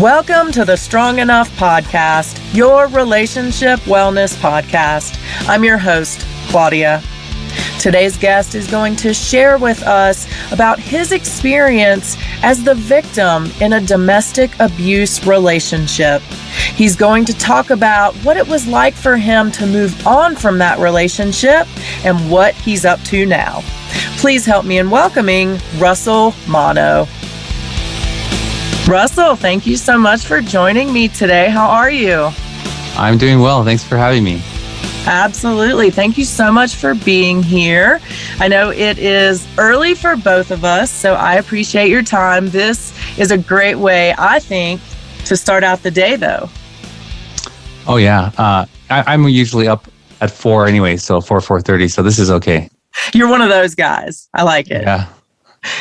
Welcome to the Strong Enough Podcast, your relationship wellness podcast. I'm your host, Claudia. Today's guest is going to share with us about his experience as the victim in a domestic abuse relationship. He's going to talk about what it was like for him to move on from that relationship and what he's up to now. Please help me in welcoming Russell Mano. Russell, thank you so much for joining me today. How are you? I'm doing well. Thanks for having me. Absolutely. Thank you so much for being here. I know it is early for both of us, so I appreciate your time. This is a great way, I think, to start out the day, though. Oh, yeah. I'm usually up at 4 anyway, so 4:30, so this is okay. You're one of those guys. I like it. Yeah.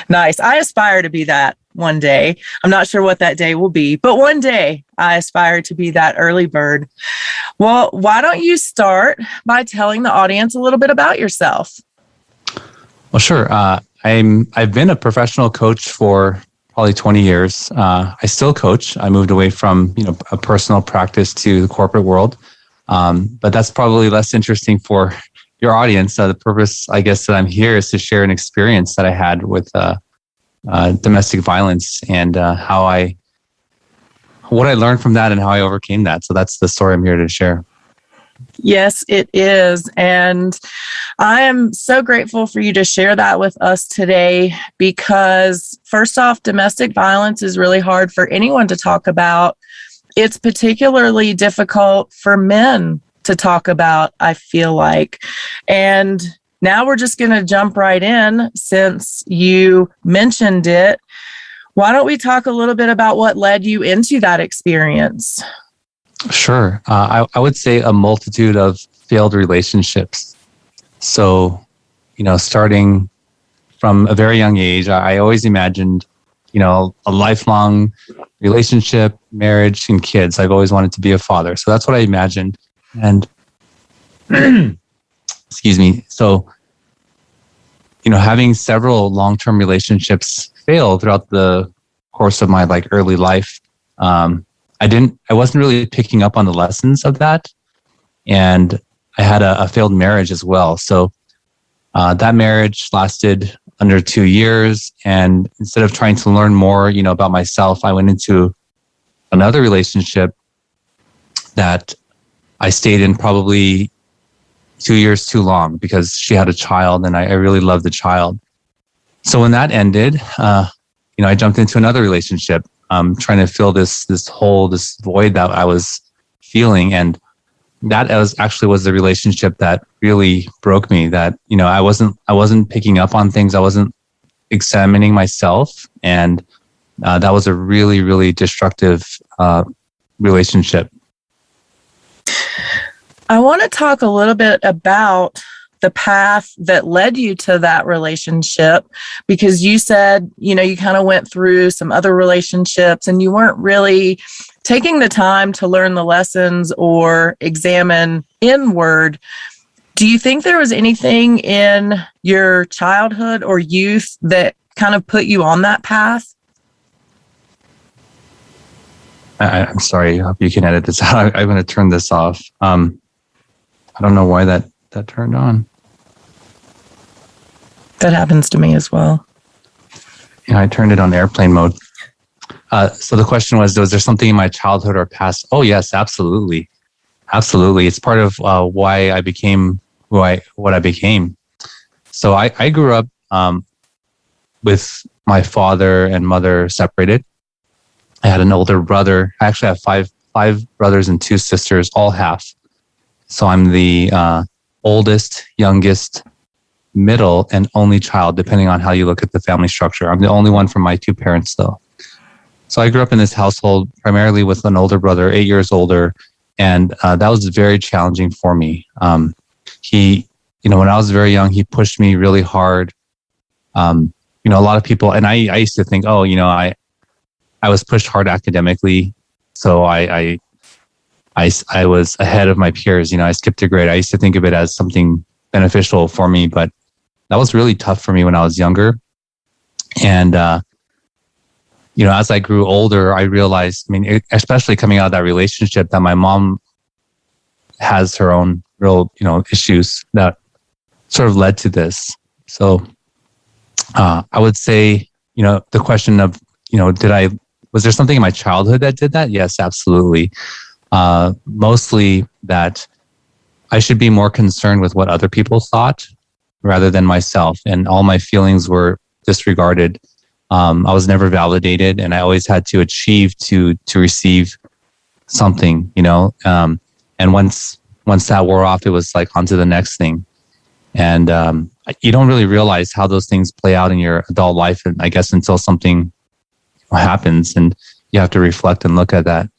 Nice. I aspire to be that one day. I'm not sure what that day will be, but one day I aspire to be that early bird. Well, why don't you start by telling the audience a little bit about yourself? Well, sure. I've been a professional coach for probably 20 years. I still coach. I moved away from a personal practice to the corporate world, but that's probably less interesting for your audience. The purpose, I guess, that I'm here is to share an experience that I had with domestic violence and what I learned from that and how I overcame that. So that's the story I'm here to share. Yes, it is. And I am so grateful for you to share that with us today because, first off, domestic violence is really hard for anyone to talk about. It's particularly difficult for men to talk about, I feel like. And now we're just going to jump right in since you mentioned it. Why don't we talk a little bit about what led you into that experience? Sure. I would say a multitude of failed relationships. So, starting from a very young age, I always imagined, a lifelong relationship, marriage, and kids. I've always wanted to be a father. So that's what I imagined. And excuse me. So, having several long-term relationships fail throughout the course of my early life, I wasn't really picking up on the lessons of that. And I had a failed marriage as well. So that marriage lasted under 2 years. And instead of trying to learn more, about myself, I went into another relationship that I stayed in probably 2 years too long because she had a child and I really loved the child. So when that ended, I jumped into another relationship, trying to fill this hole, this void that I was feeling. And that was the relationship that really broke me, that, I wasn't picking up on things. I wasn't examining myself. And that was a really, really destructive relationship. I want to talk a little bit about the path that led you to that relationship, because you said, you kind of went through some other relationships and you weren't really taking the time to learn the lessons or examine inward. Do you think there was anything in your childhood or youth that kind of put you on that path? I'm sorry. I hope you can edit this out. I'm going to turn this off. I don't know why that turned on. That happens to me as well. Yeah, I turned it on airplane mode. So the question was there something in my childhood or past? Oh, yes, absolutely. Absolutely. It's part of why I became what I became. So I grew up with my father and mother separated. I had an older brother. I actually have five brothers and 2 sisters, all half. So I'm the oldest, youngest, middle, and only child, depending on how you look at the family structure. I'm the only one from my 2 parents, though. So I grew up in this household primarily with an older brother, 8 years older, and that was very challenging for me. He, when I was very young, he pushed me really hard. A lot of people, and I used to think, I was pushed hard academically, so I was ahead of my peers. I skipped a grade. I used to think of it as something beneficial for me, but that was really tough for me when I was younger. And as I grew older, I realized, especially coming out of that relationship, that my mom has her own real, issues that sort of led to this. So I would say, the question of, was there something in my childhood that did that? Yes, absolutely. Mostly that I should be more concerned with what other people thought rather than myself. And all my feelings were disregarded. I was never validated, and I always had to achieve to receive something, and once that wore off, it was like on to the next thing. And you don't really realize how those things play out in your adult life, and I guess until something happens, and you have to reflect and look at that.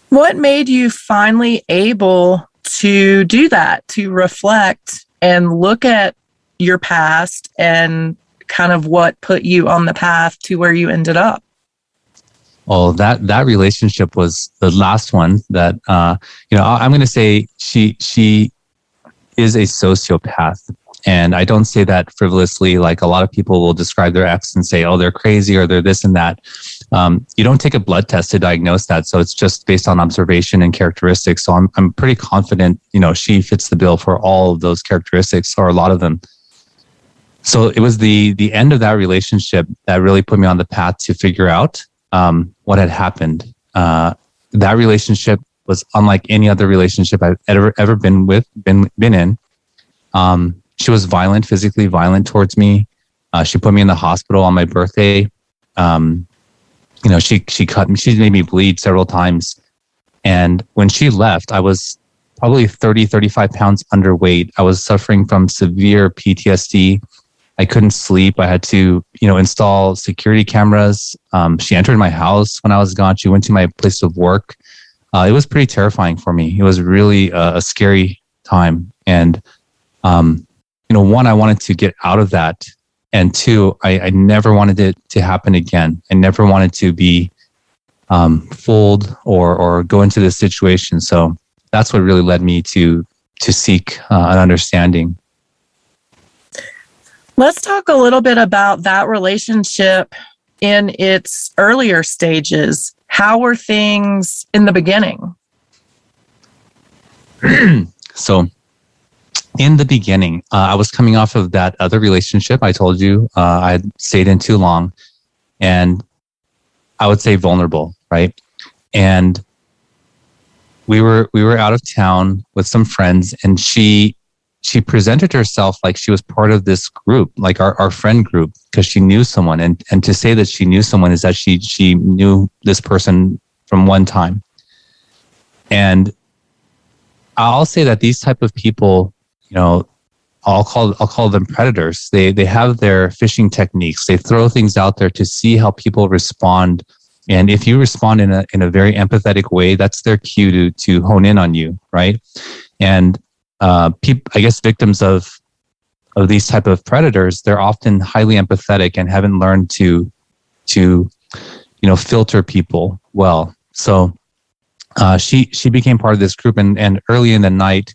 What made you finally able to do that, to reflect and look at your past and kind of what put you on the path to where you ended up? Well, that relationship was the last one that, I'm going to say she is a sociopath. And I don't say that frivolously. Like a lot of people will describe their ex and say, oh, they're crazy or they're this and that. You don't take a blood test to diagnose that. So it's just based on observation and characteristics. So I'm pretty confident, she fits the bill for all of those characteristics, or a lot of them. So it was the end of that relationship that really put me on the path to figure out what had happened. That relationship was unlike any other relationship I've ever been in. She was violent, physically violent towards me. She put me in the hospital on my birthday. She cut me. She made me bleed several times. And when she left, I was probably 30, 35 pounds underweight. I was suffering from severe PTSD. I couldn't sleep. I had to, install security cameras. She entered my house when I was gone. She went to my place of work. It was pretty terrifying for me. It was really a scary time. And, one, I wanted to get out of that. And two, I never wanted it to happen again. I never wanted to be fooled or go into this situation. So that's what really led me to seek an understanding. Let's talk a little bit about that relationship in its earlier stages. How were things in the beginning? So in the beginning, I was coming off of that other relationship. I told you I had stayed in too long, and I would say vulnerable, right? And we were out of town with some friends, and she presented herself like she was part of this group, like our friend group, because she knew someone. And to say that she knew someone is that she knew this person from one time. And I'll say that these type of people, I'll call them predators. They have their fishing techniques. They throw things out there to see how people respond. And if you respond in a very empathetic way, that's their cue to hone in on you, right? And I guess victims of these type of predators, they're often highly empathetic and haven't learned to filter people well. So she became part of this group, and early in the night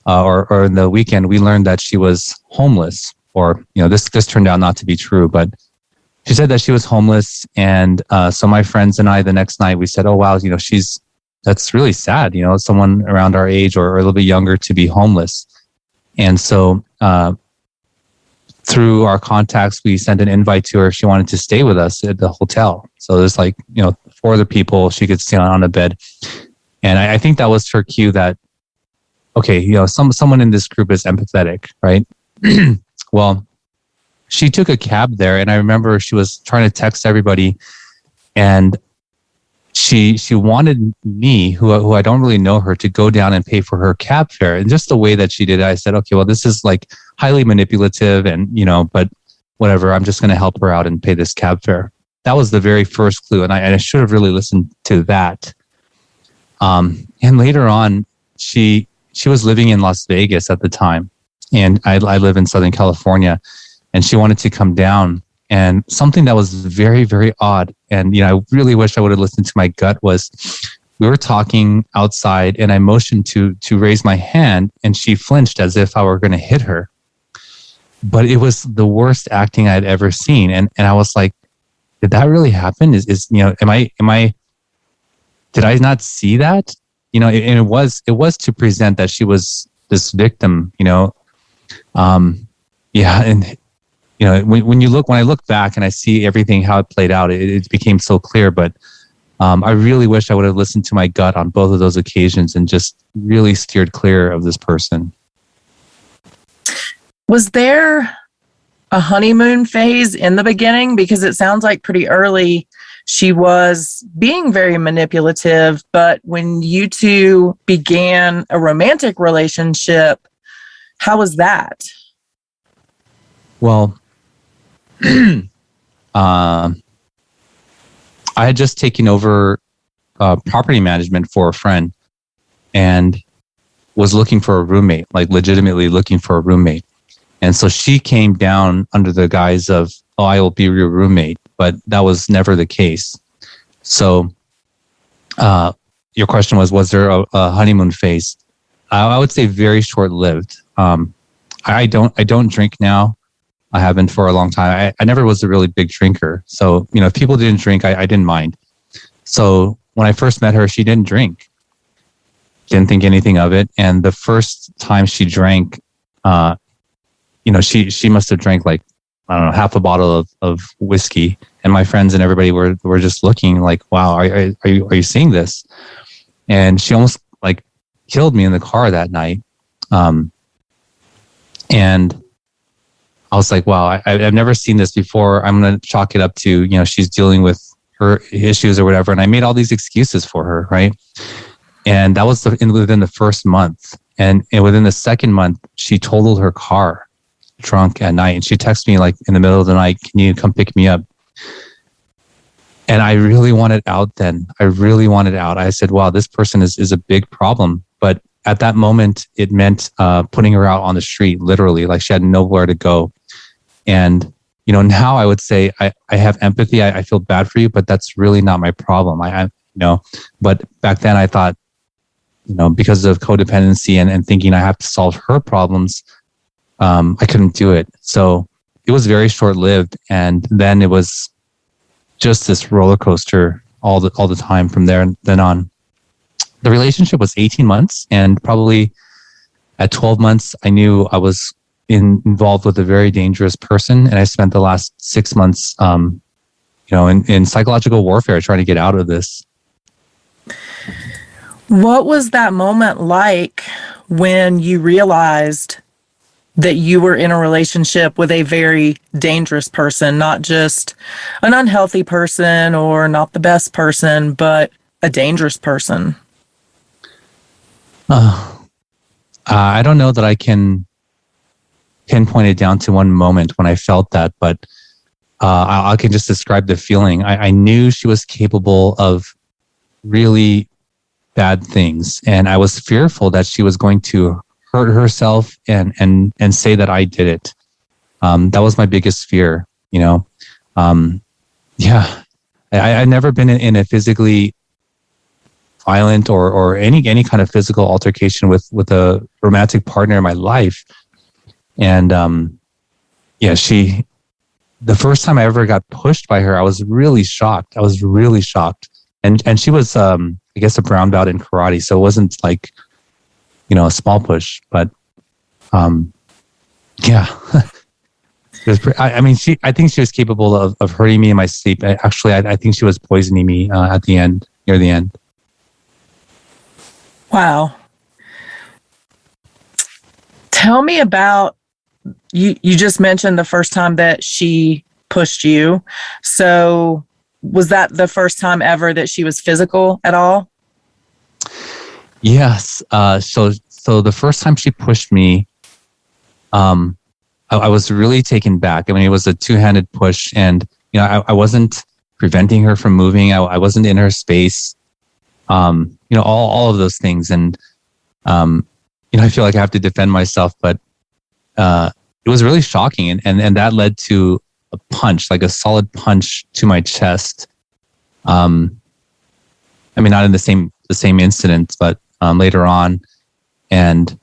or in the weekend, we learned that she was homeless. Or this turned out not to be true, but she said that she was homeless. And so my friends and I, the next night, we said, "Oh wow, that's really sad, someone around our age or a little bit younger to be homeless." And so through our contacts, we sent an invite to her if she wanted to stay with us at the hotel. So there's 4 other people she could stay on a bed. And I think that was her cue that, okay, someone in this group is empathetic, right? Well, she took a cab there, and I remember she was trying to text everybody, and she wanted me, who I don't really know her, to go down and pay for her cab fare. And just the way that she did it, I said, okay, well, this is like highly manipulative, and but whatever, I'm just going to help her out and pay this cab fare. That was the very first clue, and I should have really listened to that. And later on, she was living in Las Vegas at the time, and I live in Southern California, and she wanted to come down. And something that was very, very odd, and I really wish I would have listened to my gut, was we were talking outside, and I motioned to raise my hand, and she flinched as if I were going to hit her. But it was the worst acting I'd ever seen, and I was like, did that really happen? Is did I not see that? And it was to present that she was this victim, yeah. And, when I look back and I see everything, how it played out, it became so clear. But I really wish I would have listened to my gut on both of those occasions and just really steered clear of this person. Was there a honeymoon phase in the beginning? Because it sounds like pretty early she was being very manipulative, but when you two began a romantic relationship, how was that? Well, I had just taken over property management for a friend and was looking for a roommate, like legitimately looking for a roommate. And so she came down under the guise of, oh, I will be your roommate. But that was never the case. So your question was there a honeymoon phase? I would say very short-lived. I don't drink now. I haven't for a long time. I never was a really big drinker. So, if people didn't drink, I didn't mind. So when I first met her, she didn't drink. Didn't think anything of it. And the first time she drank, she must have drank like, I don't know, half a bottle of whiskey. And my friends and everybody were just looking like, wow, are you seeing this? And she almost like killed me in the car that night. And I was like, wow, I've never seen this before. I'm going to chalk it up to, she's dealing with her issues or whatever. And I made all these excuses for her, right? And that was within the first month. And within the second month, she totaled her car drunk at night. And she texted me like in the middle of the night, can you come pick me up? And I really wanted out then. I really wanted out. I said, wow, this person is a big problem. But at that moment, it meant putting her out on the street, literally, like she had nowhere to go. And, now I would say I have empathy. I feel bad for you, but that's really not my problem. But back then I thought, because of codependency and thinking I have to solve her problems, I couldn't do it. So it was very short-lived. And then it was just this roller coaster all the time from then on. The relationship was 18 months, and probably at 12 months, I knew I was involved with a very dangerous person. And I spent the last 6 months, in psychological warfare, trying to get out of this. What was that moment like when you realized that you were in a relationship with a very dangerous person, not just an unhealthy person or not the best person, but a dangerous person? I don't know that I can pinpoint it down to one moment when I felt that, but I can just describe the feeling. I knew she was capable of really bad things, and I was fearful that she was going to hurt herself and say that I did it. That was my biggest fear, I've never been in a physically violent or any kind of physical altercation with a romantic partner in my life. And the first time I ever got pushed by her, I was really shocked. And she was, I guess, a brown belt in karate. So it wasn't like, a small push, but yeah. I think she was capable of hurting me in my sleep. I think she was poisoning me near the end. Wow. Tell me about, you just mentioned the first time that she pushed you. So was that the first time ever that she was physical at all? Yes. So the first time she pushed me, I was really taken back. It was a two-handed push, and I wasn't preventing her from moving. I wasn't in her space. All of those things, and I feel like I have to defend myself, but it was really shocking, and that led to a punch, like a solid punch to my chest. Not in the same incident, but later on, and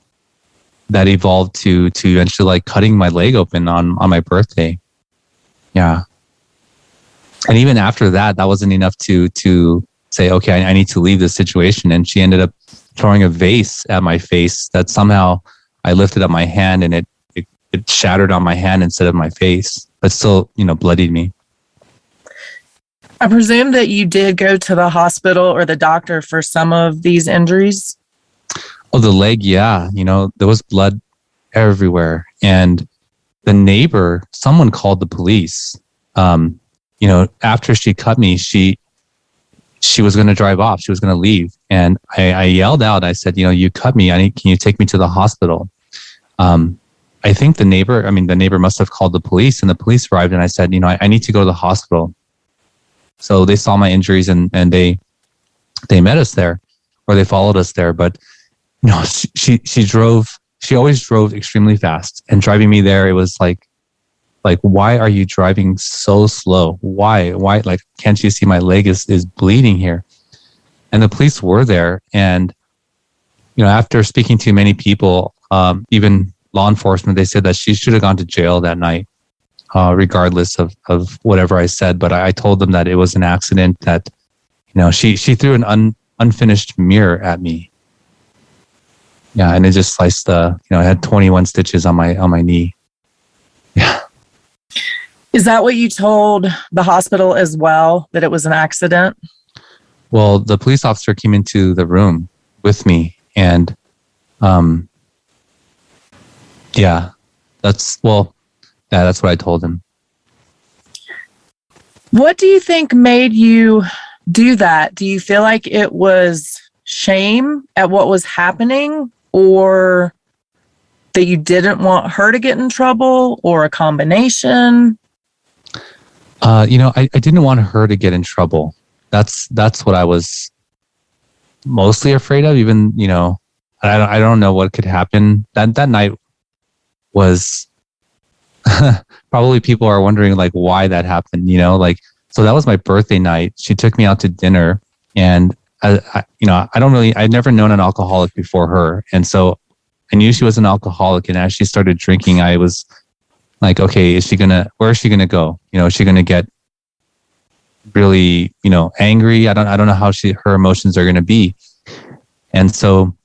that evolved to eventually like cutting my leg open on my birthday. Yeah. And even after that, that wasn't enough to say, okay, I need to leave this situation. And she ended up throwing a vase at my face that somehow I lifted up my hand and it shattered on my hand instead of my face, but still, bloodied me. I presume that you did go to the hospital or the doctor for some of these injuries. Oh, the leg, yeah. There was blood everywhere. And the neighbor, someone called the police. After she cut me, she was going to drive off. She was going to leave. And I yelled out, I said, you cut me. Can you take me to the hospital? I think the neighbor must have called the police, and the police arrived, and I said, I need to go to the hospital. So they saw my injuries and they met us there, or they followed us there. But she always drove extremely fast, and driving me there, it was like, why are you driving so slow? Why? Like, can't you see my leg is bleeding here? And the police were there. And, after speaking to many people, even law enforcement, they said that she should have gone to jail that night, regardless of whatever I said. But I told them that it was an accident, that, she threw an unfinished mirror at me. Yeah. And it just sliced I had 21 stitches on my knee. Yeah. Is that what you told the hospital as well, that it was an accident? Well, the police officer came into the room with me, and that's what I told him. What do you think made you do that? Do you feel like it was shame at what was happening, or that you didn't want her to get in trouble, or a combination? I didn't want her to get in trouble. That's what I was mostly afraid of. Even, I don't know what could happen. That night was probably, people are wondering like why that happened, so that was my birthday night. She took me out to dinner, and I'd never known an alcoholic before her. And so I knew she was an alcoholic. And as she started drinking, I was like, okay, where is she going to go? Is she going to get really, angry? I don't know how her emotions are going to be. And so,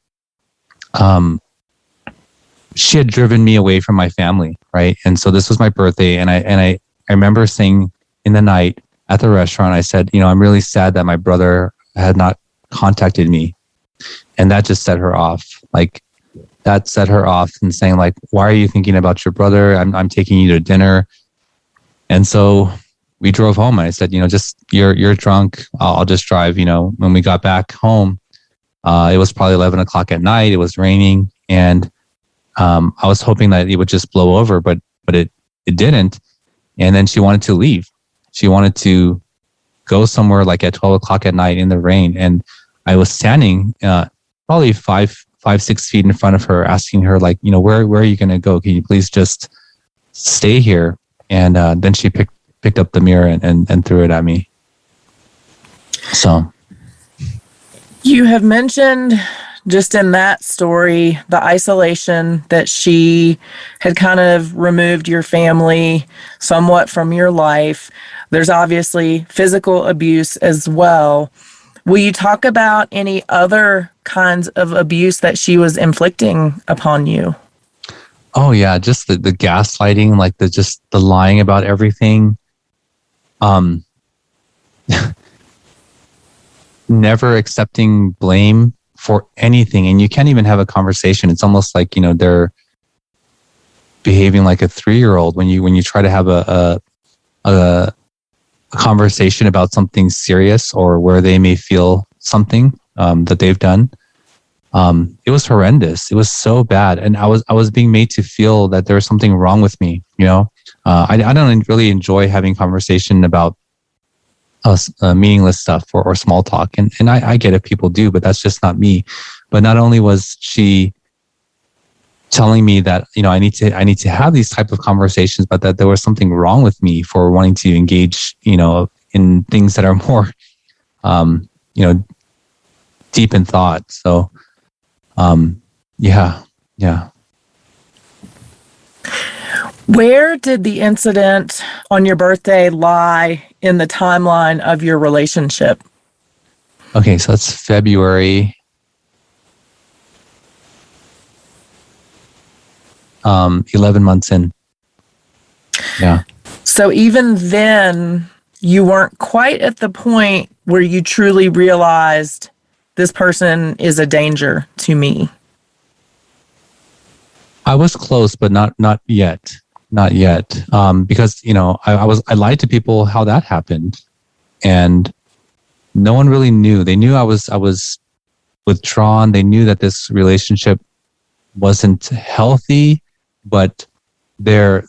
she had driven me away from my family. Right. And so this was my birthday. And I remember saying in the night at the restaurant, I said, I'm really sad that my brother had not contacted me. And that just set her off. Like, that set her off, and saying like, why are you thinking about your brother? I'm taking you to dinner. And so we drove home. I said, just, you're drunk. I'll just drive. When we got back home, it was probably 11 o'clock at night. It was raining. And I was hoping that it would just blow over, but it didn't. And then she wanted to leave. She wanted to go somewhere like at 12 o'clock at night in the rain. And I was standing probably 5-6 feet in front of her, asking her like, where are you going to go? Can you please just stay here? And then she picked up the mirror and threw it at me. So. You have mentioned just in that story, the isolation, that she had kind of removed your family somewhat from your life. There's obviously physical abuse as well. Will you talk about any other kinds of abuse that she was inflicting upon you? Oh yeah, just the gaslighting, like the lying about everything. Never accepting blame for anything, and you can't even have a conversation. It's almost like they're behaving like a 3-year-old when you try to have a conversation about something serious, or where they may feel something that they've done. It was horrendous. It was so bad, and I was being made to feel that there was something wrong with me. I don't really enjoy having conversation about meaningless stuff or small talk, and I get it, people do, but that's just not me. But not only was she telling me that I need to have these type of conversations, but that there was something wrong with me for wanting to engage in things that are more deep in thought. So yeah. Where did the incident on your birthday lie in the timeline of your relationship? Okay, so that's February. 11 months in. Yeah. So even then, you weren't quite at the point where you truly realized this person is a danger to me. I was close, but not yet. Not yet. Because, I lied to people how that happened. And no one really knew. They knew I was withdrawn. They knew that this relationship wasn't healthy, but their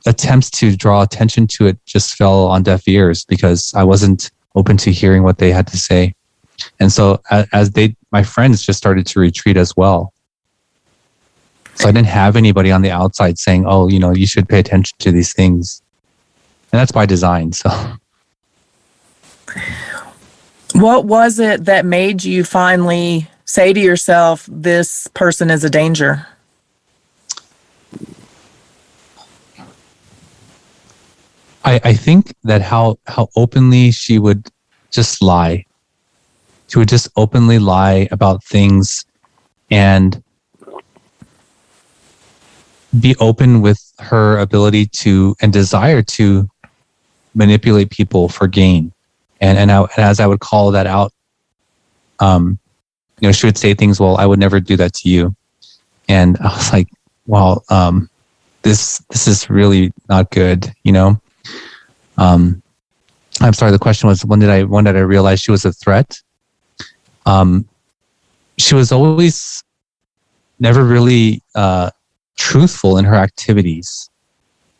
attempts to draw attention to it just fell on deaf ears because I wasn't open to hearing what they had to say. And so as my friends just started to retreat as well. So I didn't have anybody on the outside saying, oh, you should pay attention to these things. And that's by design. So what was it that made you finally say to yourself, this person is a danger? I think that how openly she would just lie. She would just openly lie about things and be open with her ability to and desire to manipulate people for gain. And as I would call that out, she would say things, well, I would never do that to you. And I was like, well, this is really not good, I'm sorry. The question was, when did I realize she was a threat? She was always never really truthful in her activities,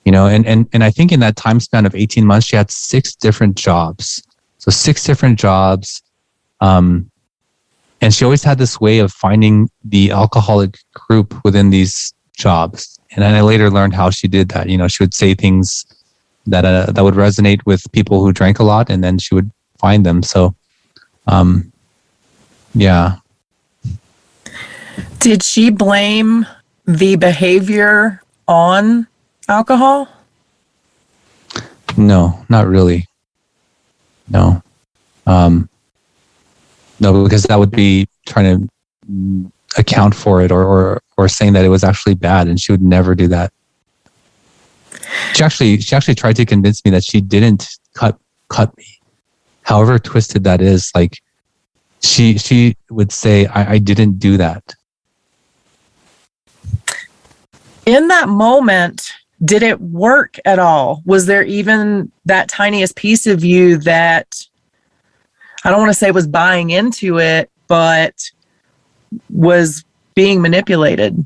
and I think in that time span of 18 months, she had 6 different jobs. So 6 different jobs. And she always had this way of finding the alcoholic group within these jobs. And then I later learned how she did that. She would say things that would resonate with people who drank a lot, and then she would find them. So, yeah. Did she blame the behavior on alcohol? No, not really. No. No, because that would be trying to account for it or saying that it was actually bad, and she would never do that. She actually tried to convince me that she didn't cut me. However twisted that is, like she would say, I didn't do that. In that moment, did it work at all? Was there even that tiniest piece of you that, I don't want to say was buying into it, but was being manipulated?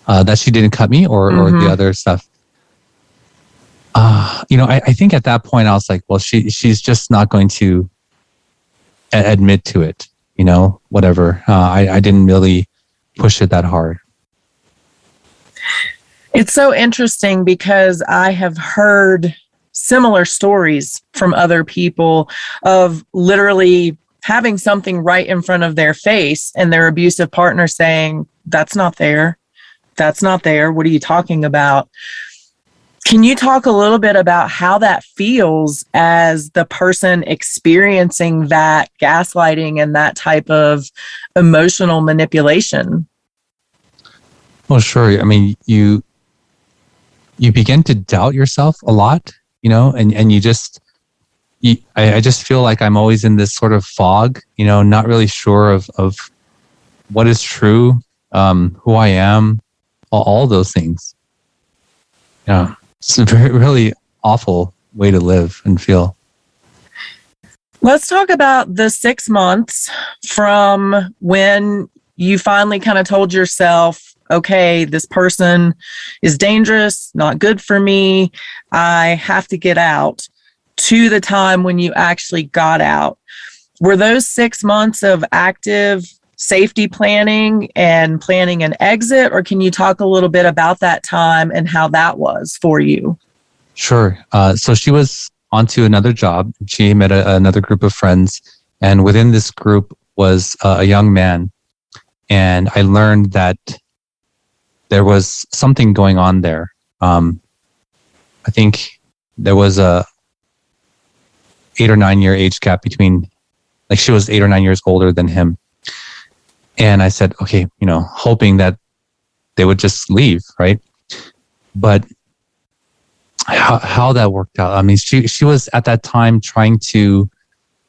That she didn't cut me or the other stuff? I think at that point I was like, well, she's just not going to admit to it, whatever. I didn't really push it that hard. It's so interesting because I have heard similar stories from other people of literally having something right in front of their face and their abusive partner saying, that's not there. That's not there. What are you talking about? Can you talk a little bit about how that feels as the person experiencing that gaslighting and that type of emotional manipulation? Well, sure. I mean, you begin to doubt yourself a lot, and I just feel like I'm always in this sort of fog, not really sure of what is true, who I am, all those things. Yeah. It's a very, really awful way to live and feel. Let's talk about the 6 months from when you finally kind of told yourself, okay, this person is dangerous, not good for me, I have to get out, to the time when you actually got out. Were those 6 months of active safety planning and planning an exit, or can you talk a little bit about that time and how that was for you? Sure. So she was onto another job. She met another group of friends, and within this group was a young man. And I learned that there was something going on there. I think there was a 8 or 9 year age gap between, like she was 8 or 9 years older than him. And I said, okay, hoping that they would just leave, right? But how that worked out, I mean, she was at that time trying to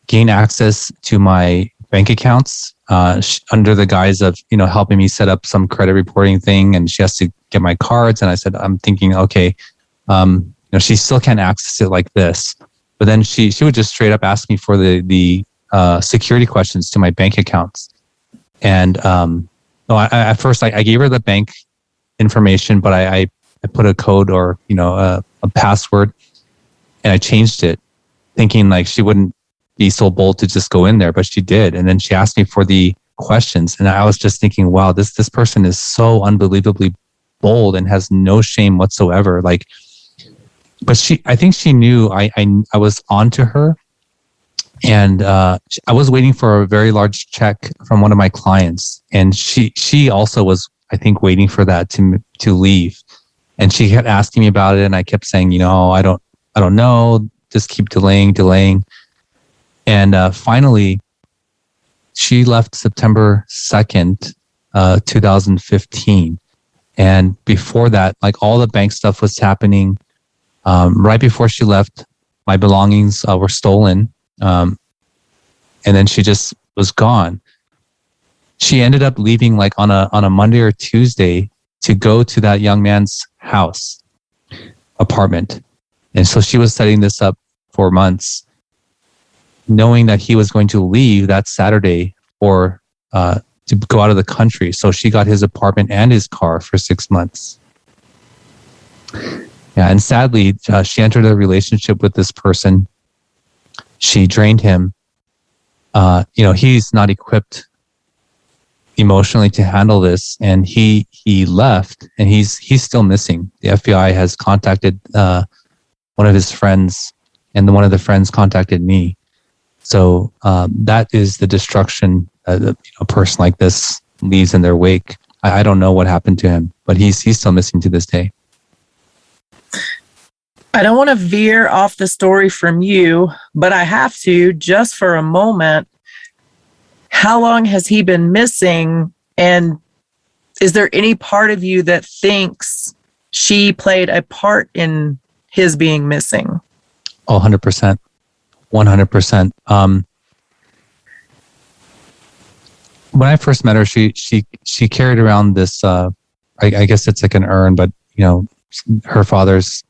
gain access to my bank accounts under the guise of, helping me set up some credit reporting thing. And she has to get my cards. And I said, I'm thinking, okay, she still can't access it like this. But then she would just straight up ask me for the security questions to my bank accounts. And at first I gave her the bank information, but I put a code or a password, and I changed it, thinking like she wouldn't be so bold to just go in there, but she did. And then she asked me for the questions, and I was just thinking, wow, this person is so unbelievably bold and has no shame whatsoever. Like, but I think she knew I was onto her. And I was waiting for a very large check from one of my clients, and she also was, I think, waiting for that to leave. And she kept asking me about it, and I kept saying, I don't know, just keep delaying. And finally, she left September 2nd, 2015. And before that, like all the bank stuff was happening. Right before she left, my belongings were stolen. And then she just was gone. She ended up leaving like on a Monday or Tuesday to go to that young man's apartment. And so she was setting this up for months, knowing that he was going to leave that Saturday to go out of the country. So she got his apartment and his car for 6 months. Yeah, and sadly, she entered a relationship with this person. She drained him. He's not equipped emotionally to handle this, and he left, and he's still missing. The FBI has contacted one of his friends, and one of the friends contacted me. So that is the destruction a person like this leaves in their wake. I don't know what happened to him, but he's still missing to this day. I don't want to veer off the story from you, but I have to just for a moment. How long has he been missing? And is there any part of you that thinks she played a part in his being missing? Oh, 100%. 100%. When I first met her, she carried around this, I guess it's like an urn, but, her father's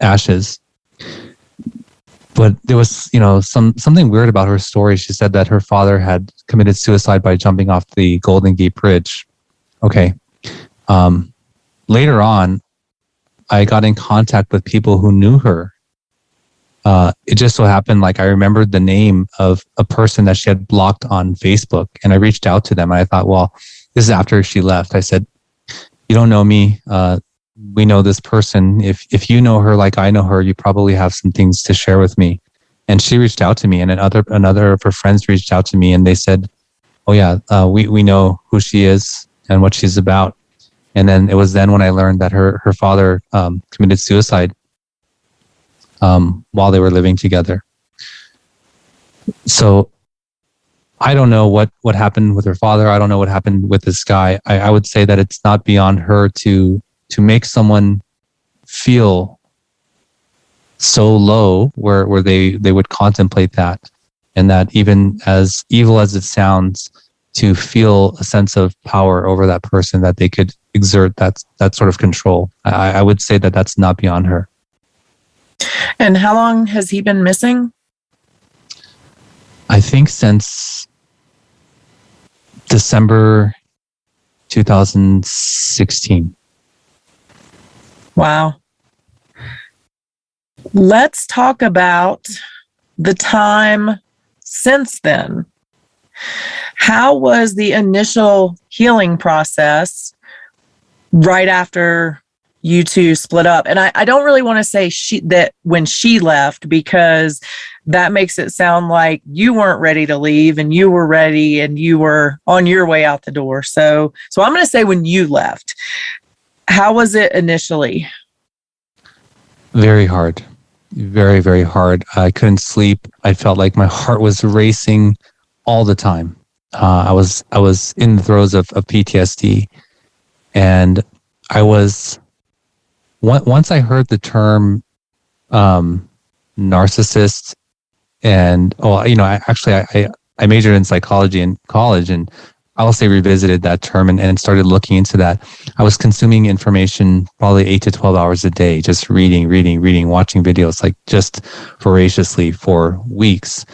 ashes. But there was, something weird about her story. She said that her father had committed suicide by jumping off the Golden Gate Bridge. Okay. Later on, I got in contact with people who knew her. It just so happened, like I remembered the name of a person that she had blocked on Facebook, and I reached out to them. And I thought, well, this is after she left. I said, you don't know me. We know this person. If you know her like I know her, you probably have some things to share with me. And she reached out to me, and another of her friends reached out to me, and they said, oh yeah, we know who she is and what she's about. And then it was then when I learned that her father committed suicide while they were living together. So I don't know what happened with her father. I don't know what happened with this guy. I would say that it's not beyond her to make someone feel so low where they would contemplate that, and that even as evil as it sounds, to feel a sense of power over that person, that they could exert that sort of control. I would say that that's not beyond her. And how long has he been missing? I think since December 2016. Wow. Let's talk about the time since then. How was the initial healing process right after you two split up? And I don't really want to say that when she left, because that makes it sound like you weren't ready to leave and you were ready and you were on your way out the door. So I'm going to say when you left. How was it initially? Very hard. Very, very hard. I couldn't sleep. I felt like my heart was racing all the time. I was in the throes of PTSD, and I was once I heard the term um, narcissist, and I majored in psychology in college, and I also revisited that term and started looking into that. I was consuming information probably 8 to 12 hours a day, just reading, watching videos, like just voraciously for weeks,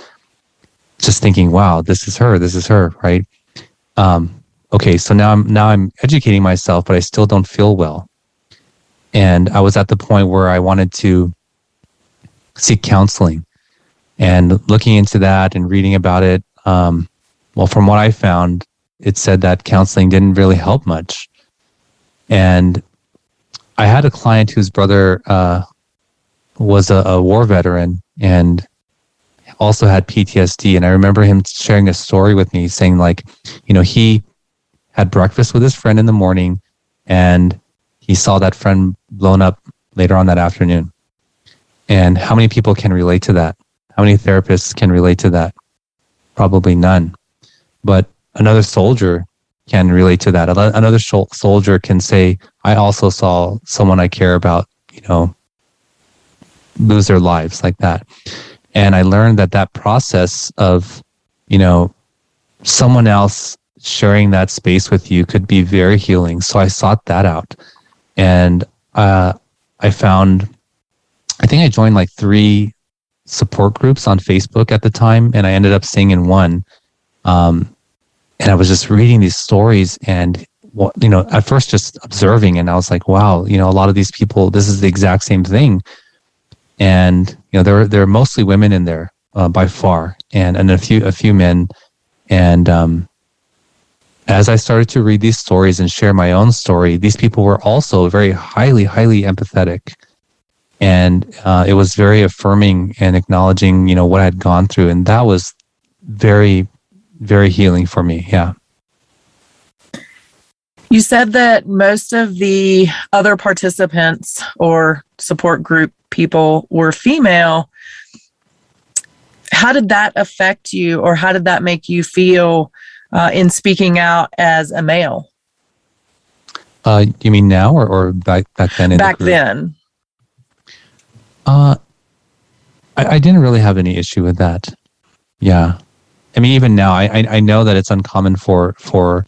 just thinking, wow, this is her, right? Okay, so now I'm educating myself, but I still don't feel well. And I was at the point where I wanted to seek counseling, and looking into that and reading about it. Well, from what I found, it said that counseling didn't really help much. And I had a client whose brother was a war veteran and also had PTSD. And I remember him sharing a story with me saying, like, he had breakfast with his friend in the morning and he saw that friend blown up later on that afternoon. And how many people can relate to that? How many therapists can relate to that? Probably none. But another soldier can relate to that. Another soldier can say, I also saw someone I care about, lose their lives like that. And I learned that process of, someone else sharing that space with you could be very healing. So I sought that out. And I think I joined like 3 support groups on Facebook at the time, and I ended up staying in one. And I was just reading these stories and, at first just observing, and I was like, wow, a lot of these people, this is the exact same thing. And, there are mostly women in there by far, and a few men. And as I started to read these stories and share my own story, these people were also very highly, highly empathetic. And it was very affirming and acknowledging, what I had gone through. And that was very, very healing for me. Yeah. You said that most of the other participants or support group people were female. How did that affect you, or how did that make you feel in speaking out as a male? You mean now or back then? Back then. I didn't really have any issue with that. Yeah. I mean, even now, I know that it's uncommon for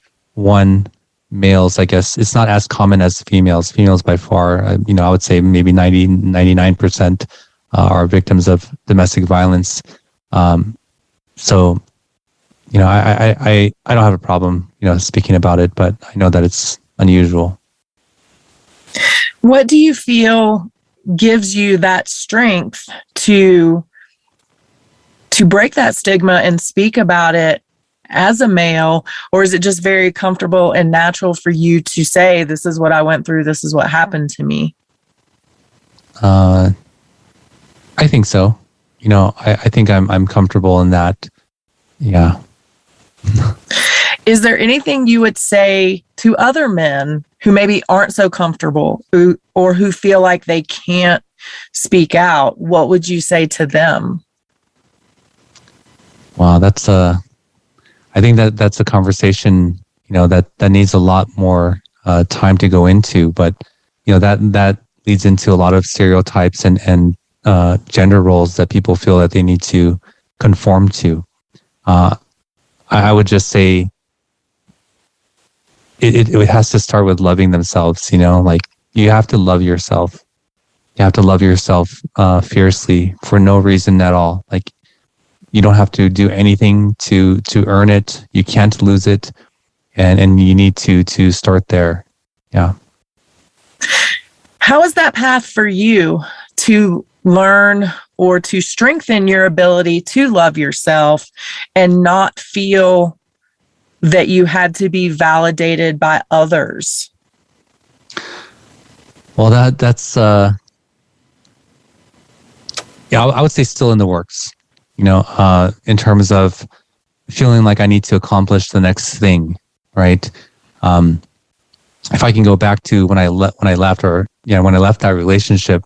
males. I guess it's not as common as females. Females by far, I would say maybe 99% are victims of domestic violence. So, I don't have a problem, speaking about it, but I know that it's unusual. What do you feel gives you that strength to break that stigma and speak about it as a male? Or is it just very comfortable and natural for you to say, this is what I went through, this is what happened to me? I think so. I think I'm comfortable in that. Yeah. Is there anything you would say to other men who maybe aren't so comfortable or who feel like they can't speak out? What would you say to them? Wow, I think that's a conversation, that needs a lot more time to go into, but that leads into a lot of stereotypes and gender roles that people feel that they need to conform to. I would just say it has to start with loving themselves, like you have to love yourself. You have to love yourself fiercely for no reason at all. Like you don't have to do anything to earn it. You can't lose it. And you need to start there. Yeah. How is that path for you to learn or to strengthen your ability to love yourself and not feel that you had to be validated by others? Well, that's I would say still in the works, in terms of feeling like I need to accomplish the next thing, right? If I can go back to when I left that relationship,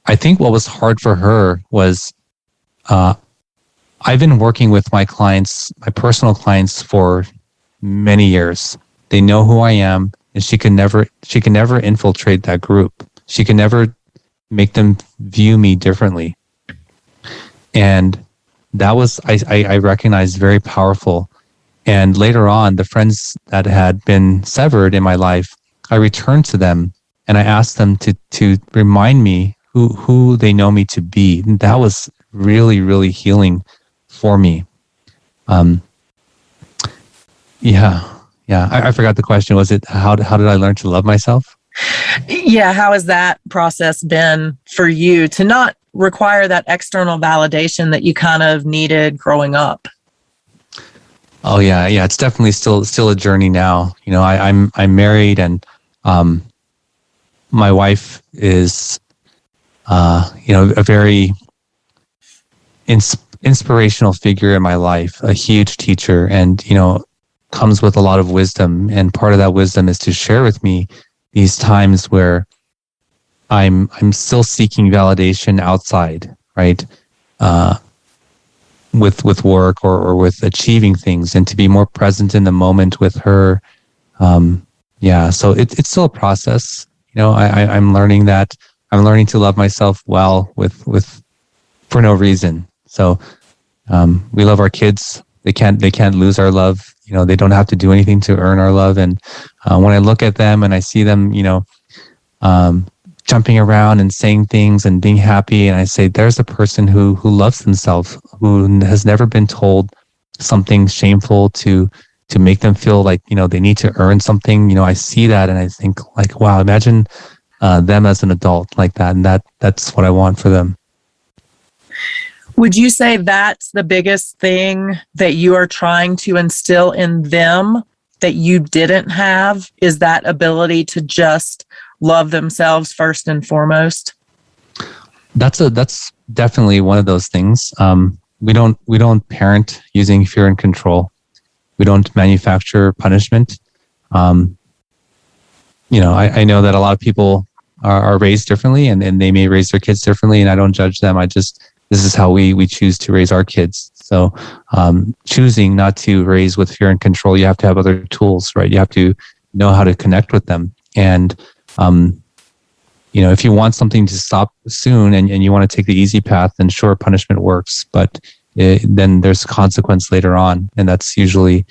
I think what was hard for her was I've been working with my clients, my personal clients, for many years. They know who I am, and she can never infiltrate that group. She can never make them view me differently. And that was, I recognized, very powerful. And later on, the friends that had been severed in my life, I returned to them and I asked them to remind me who they know me to be. And that was really, really healing for me. Um, yeah. I forgot the question. Was it how did I learn to love myself? Yeah. How has that process been for you to not require that external validation that you kind of needed growing up? Oh yeah. It's definitely still a journey now. You know, I'm married, and my wife is a very inspirational figure in my life, a huge teacher, and comes with a lot of wisdom. And part of that wisdom is to share with me these times where I'm still seeking validation outside, right? With work or with achieving things, and to be more present in the moment with her. So it's still a process. I'm learning that. I'm learning to love myself well with for no reason. So we love our kids. They can't lose our love. They don't have to do anything to earn our love. And when I look at them and I see them, jumping around and saying things and being happy, and I say, there's a person who loves themselves, who has never been told something shameful to make them feel like they need to earn something. I see that and I think, like, wow, imagine them as an adult like that, and that's what I want for them. Would you say that's the biggest thing that you are trying to instill in them that you didn't have, is that ability to just love themselves first and foremost? That's definitely one of those things. We don't parent using fear and control. We don't manufacture punishment. I know that a lot of people are raised differently, and they may raise their kids differently, and I don't judge them. This is how we choose to raise our kids. So choosing not to raise with fear and control, you have to have other tools, right? You have to know how to connect with them. And, if you want something to stop soon and you want to take the easy path, then sure, punishment works. But then there's consequence later on. And that's usually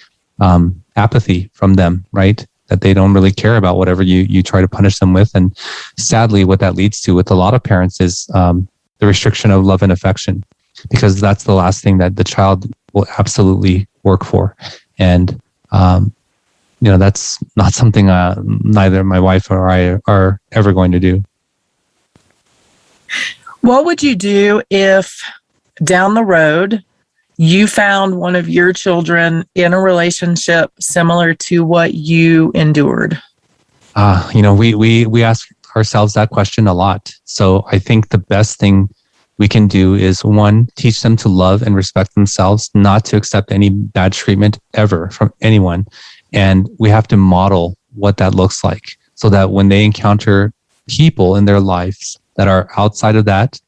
apathy from them, right? That they don't really care about whatever you try to punish them with. And sadly, what that leads to with a lot of parents is the restriction of love and affection, because that's the last thing that the child will absolutely work for. And, that's not something neither my wife or I are ever going to do. What would you do if down the road you found one of your children in a relationship similar to what you endured? We ask ourselves that question a lot. So I think the best thing we can do is, one, teach them to love and respect themselves, not to accept any bad treatment ever from anyone. And we have to model what that looks like, so that when they encounter people in their lives that are outside of that,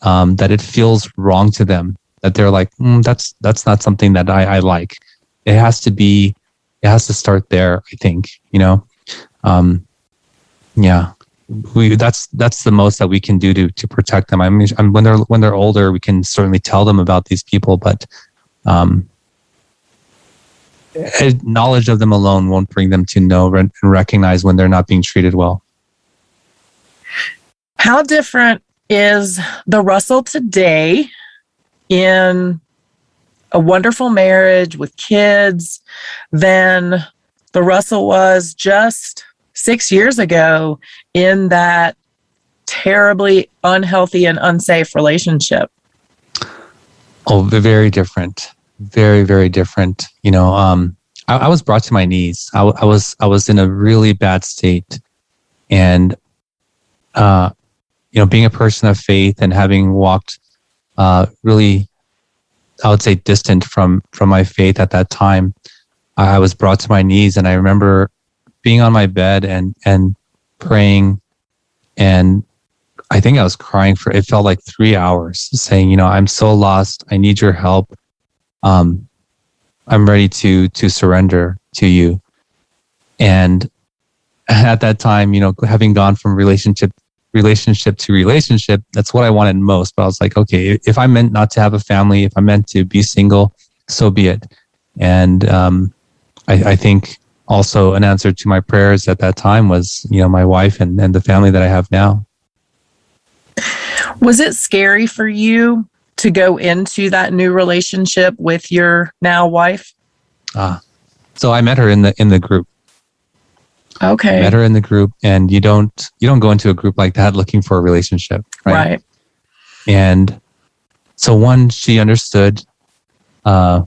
that it feels wrong to them, that they're like, that's not something that I like. It has to start there, I think, that's the most that we can do to protect them. I mean, when they're older, we can certainly tell them about these people, but knowledge of them alone won't bring them to know and recognize when they're not being treated well. How different is the Russell today in a wonderful marriage with kids than the Russell was just 6 years ago in that terribly unhealthy and unsafe relationship? Oh, very different. Very, very different. I was brought to my knees. I was in a really bad state, and being a person of faith and having walked really, I would say, distant from my faith at that time, I was brought to my knees, and I remember being on my bed and praying, and I think I was crying for, it felt like 3 hours, saying, I'm so lost. I need your help. I'm ready to surrender to you. And at that time, having gone from relationship to relationship, that's what I wanted most. But I was like, okay, if I'm meant not to have a family, if I'm meant to be single, so be it. And I think also an answer to my prayers at that time was, my wife and the family that I have now. Was it scary for you to go into that new relationship with your now wife? So I met her in the group. Okay. Met her in the group, and you don't go into a group like that looking for a relationship, right? And so she understood, I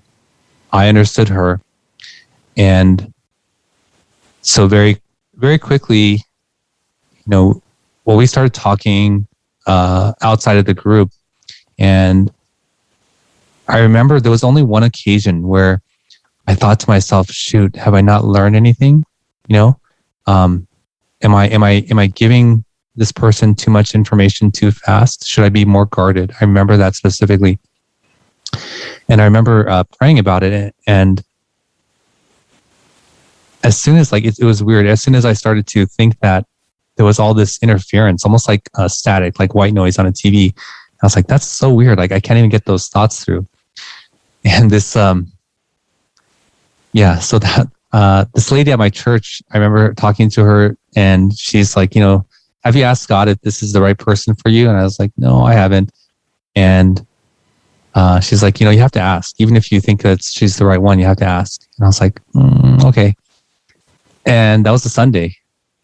understood her, and so very, very quickly, we started talking outside of the group, and I remember there was only one occasion where I thought to myself, "Shoot, have I not learned anything?" Am I giving this person too much information too fast? Should I be more guarded? I remember that specifically. And I remember praying about it. And as soon as it was weird, as soon as I started to think that there was all this interference, almost like static, like white noise on a TV, I was like, that's so weird. I can't even get those thoughts through. And this, so that, this lady at my church, I remember talking to her, and she's like, have you asked God if this is the right person for you? And I was like, no, I haven't. And she's like, you have to ask. Even if you think that she's the right one, you have to ask. And I was like, okay. And that was a Sunday.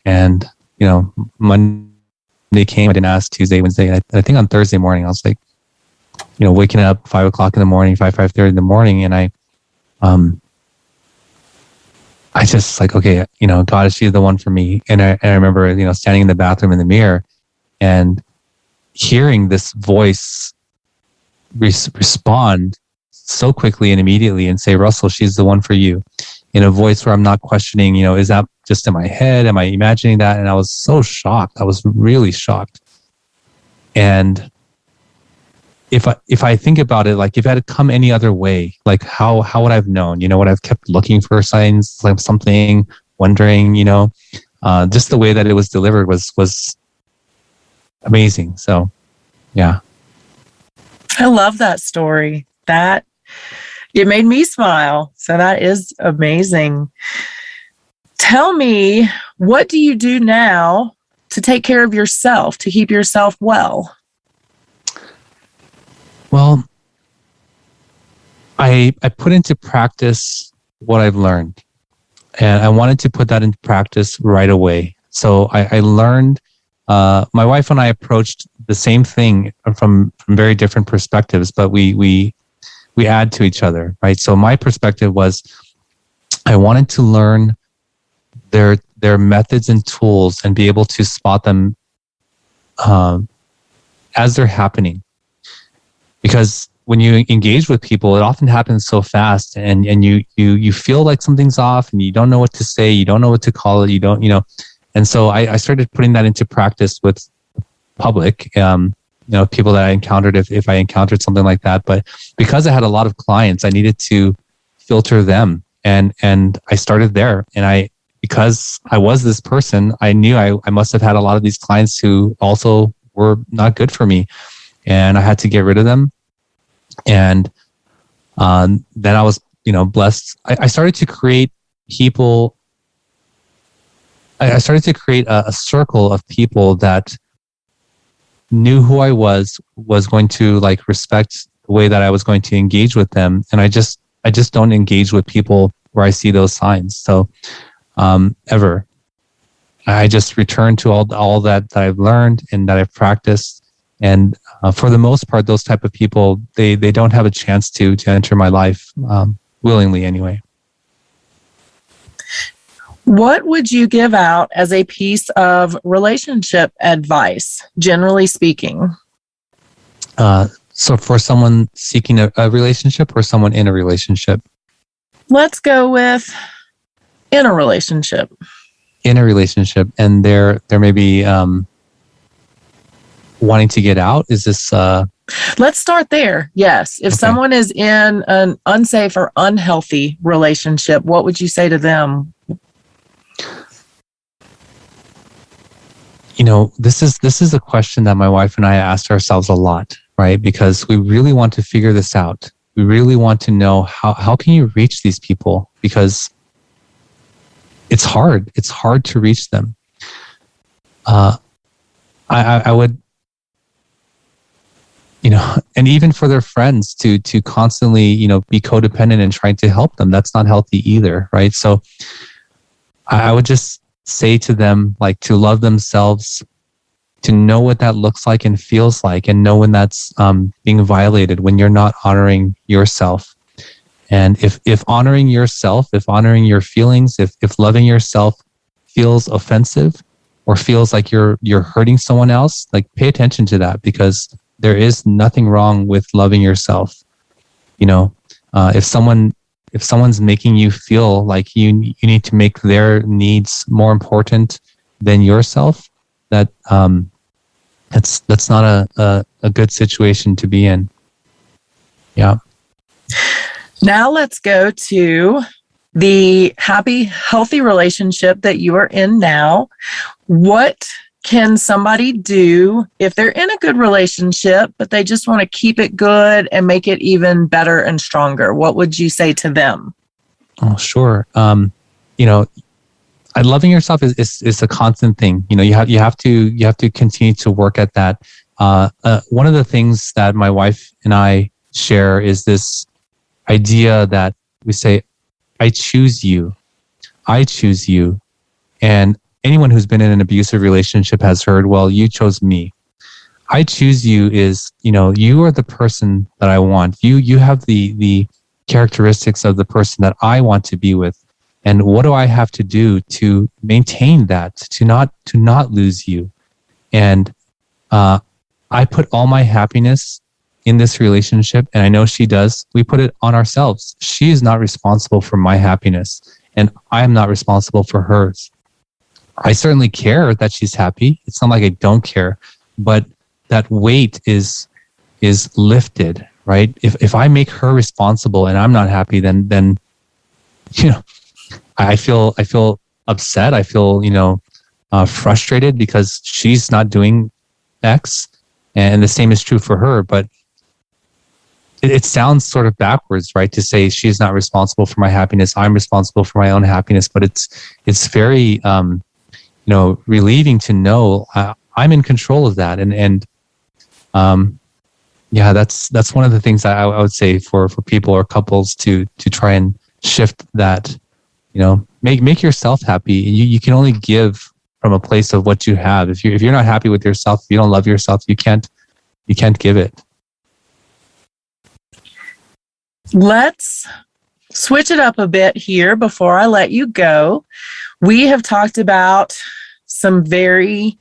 And, Monday came, I didn't ask. Tuesday, Wednesday. I think on Thursday morning, I was like, waking up 5 o'clock in the morning, 5:30 in the morning. And I just like, okay, God, is she the one for me? And I remember, standing in the bathroom in the mirror and hearing this voice respond so quickly and immediately and say, Russell, she's the one for you, in a voice where I'm not questioning, is that just in my head? Am I imagining that? And I was so shocked. I was really shocked. And if I think about it, like if it had come any other way, like how would I have known? Would I've kept looking for signs, like something, wondering, just the way that it was delivered was amazing. So, yeah. I love that story. It made me smile. So that is amazing. Tell me, what do you do now to take care of yourself, to keep yourself well? Well, I put into practice what I've learned, and I wanted to put that into practice right away. So I learned, my wife and I approached the same thing from very different perspectives, but we add to each other, right? So my perspective was, I wanted to learn their methods and tools and be able to spot them as they're happening. Because when you engage with people, it often happens so fast, and you feel like something's off, and you don't know what to say, you don't know what to call it, you don't, And so I started putting that into practice with public, people that I encountered, if I encountered something like that. But because I had a lot of clients, I needed to filter them, and I started there. And because I was this person, I knew I must have had a lot of these clients who also were not good for me. And I had to get rid of them. And then I was, blessed. I started to create people. I started to create a circle of people that knew who I was going to respect the way that I was going to engage with them. And I just don't engage with people where I see those signs. So ever. I just return to all that I've learned and that I've practiced. And for the most part, those type of people, they don't have a chance to enter my life willingly anyway. What would you give out as a piece of relationship advice, generally speaking? So for someone seeking a relationship or someone in a relationship? Let's go with in a relationship. In a relationship. And there may be wanting to get out? Is this Let's start there. Yes. If someone is in an unsafe or unhealthy relationship, what would you say to them? This is a question that my wife and I asked ourselves a lot, right? Because we really want to figure this out. We really want to know how can you reach these people? Because it's hard. It's hard to reach them. I would, and even for their friends to constantly, be codependent and trying to help them. That's not healthy either, right? So I would just say to them, like, to love themselves, to know what that looks like and feels like, and know when that's being violated, when you're not honoring yourself. And if honoring yourself, if honoring your feelings, if loving yourself feels offensive or feels like you're hurting someone else, like, pay attention to that, because there is nothing wrong with loving yourself. If someone's making you feel like you need to make their needs more important than yourself, that's not a good situation to be in. Yeah. Now let's go to the happy, healthy relationship that you are in now. What can somebody do if they're in a good relationship, but they just want to keep it good and make it even better and stronger? What would you say to them? Oh, sure. Loving yourself is a constant thing. You have to continue to work at that. One of the things that my wife and I share is this idea that we say, I choose you. And anyone who's been in an abusive relationship has heard, well, you chose me. I choose you is, you are the person that I want. You have the characteristics of the person that I want to be with. And what do I have to do to maintain that, to not lose you? And I put all my happiness in this relationship, and I know she does. We put it on ourselves. She is not responsible for my happiness, and I am not responsible for hers. I certainly care that she's happy. It's not like I don't care, but that weight is lifted, right? If I make her responsible and I'm not happy, then I feel upset. I feel frustrated because she's not doing X, and the same is true for her. But it sounds sort of backwards, right? To say she's not responsible for my happiness, I'm responsible for my own happiness. But it's very relieving to know I'm in control of that. And that's one of the things I would say for people or couples to try and shift that. Make yourself happy. You can only give from a place of what you have. If you're not happy with yourself, if you don't love yourself, you can't give it. Let's switch it up a bit here before I let you go. We have talked about some very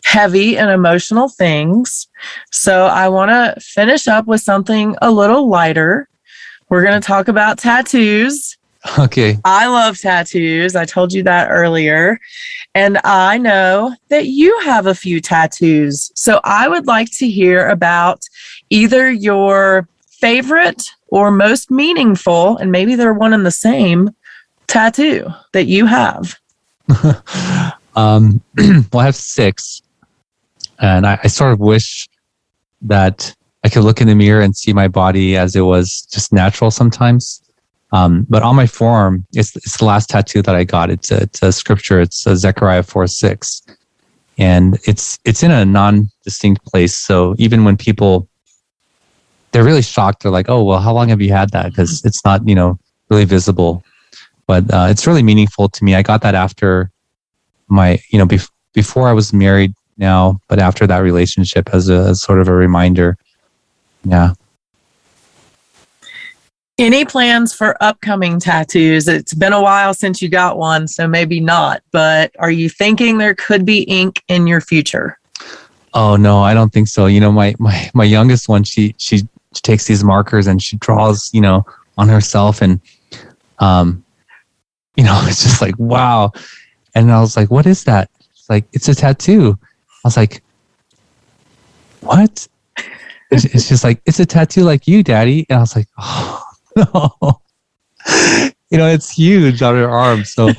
heavy and emotional things. So I want to finish up with something a little lighter. We're going to talk about tattoos. Okay. I love tattoos. I told you that earlier. And I know that you have a few tattoos. So I would like to hear about either your favorite or most meaningful, and maybe they're one and the same, tattoo that you have. Well, I have 6. And I sort of wish that I could look in the mirror and see my body as it was just natural sometimes. But on my forearm, it's the last tattoo that I got. It's a scripture. It's Zechariah 4:6, and it's in a non-distinct place. So even when people, they're really shocked. They're like, "Oh, well, how long have you had that?" Because it's not really visible. But it's really meaningful to me. I got that after my before I was married now, but after that relationship as a sort of a reminder. Yeah. Any plans for upcoming tattoos? It's been a while since you got one, so maybe not, but are you thinking there could be ink in your future? Oh, no, I don't think so. My youngest one, she takes these markers and she draws, on herself, and, it's just like, wow. And I was like, what is that? It's like, it's a tattoo. I was like, what? It's just like, it's a tattoo like you, Daddy. And I was like, oh, no. It's huge on her arm. So,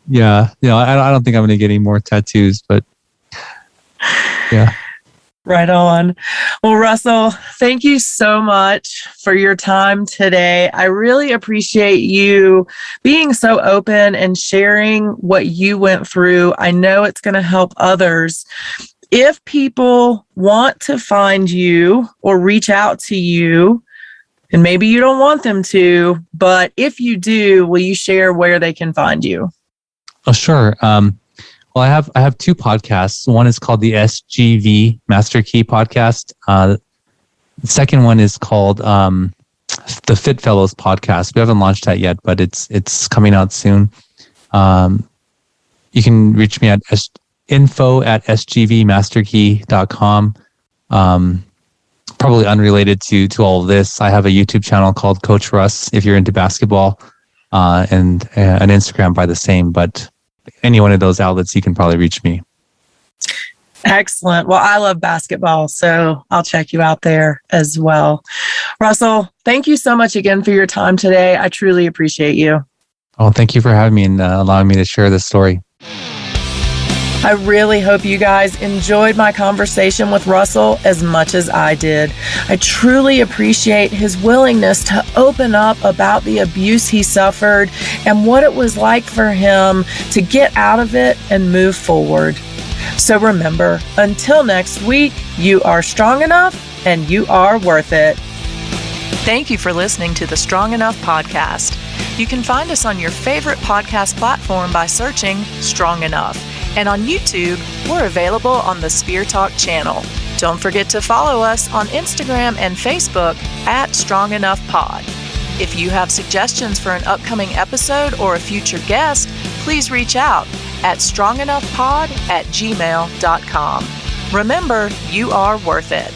yeah, I don't think I'm going to get any more tattoos, but yeah. Right on. Well, Russell, thank you so much for your time today. I really appreciate you being so open and sharing what you went through. I know it's going to help others. If people want to find you or reach out to you, and maybe you don't want them to, but if you do, will you share where they can find you? Oh, sure. Well, I have two podcasts. One is called the SGV Master Key Podcast. The second one is called the Fit Fellows Podcast. We haven't launched that yet, but it's coming out soon. You can reach me at info@sgvmasterkey.com. Probably unrelated to all of this, I have a YouTube channel called Coach Russ if you're into basketball, and an Instagram by the same, but any one of those outlets, you can probably reach me. Excellent. Well, I love basketball, so I'll check you out there as well. Russell, thank you so much again for your time today. I truly appreciate you. Oh, thank you for having me and allowing me to share this story. I really hope you guys enjoyed my conversation with Russell as much as I did. I truly appreciate his willingness to open up about the abuse he suffered and what it was like for him to get out of it and move forward. So remember, until next week, you are strong enough and you are worth it. Thank you for listening to the Strong Enough podcast. You can find us on your favorite podcast platform by searching Strong Enough. And on YouTube, we're available on the Spear Talk channel. Don't forget to follow us on Instagram and Facebook at Strong Enough Pod. If you have suggestions for an upcoming episode or a future guest, please reach out at strongenoughpod@gmail.com. Remember, you are worth it.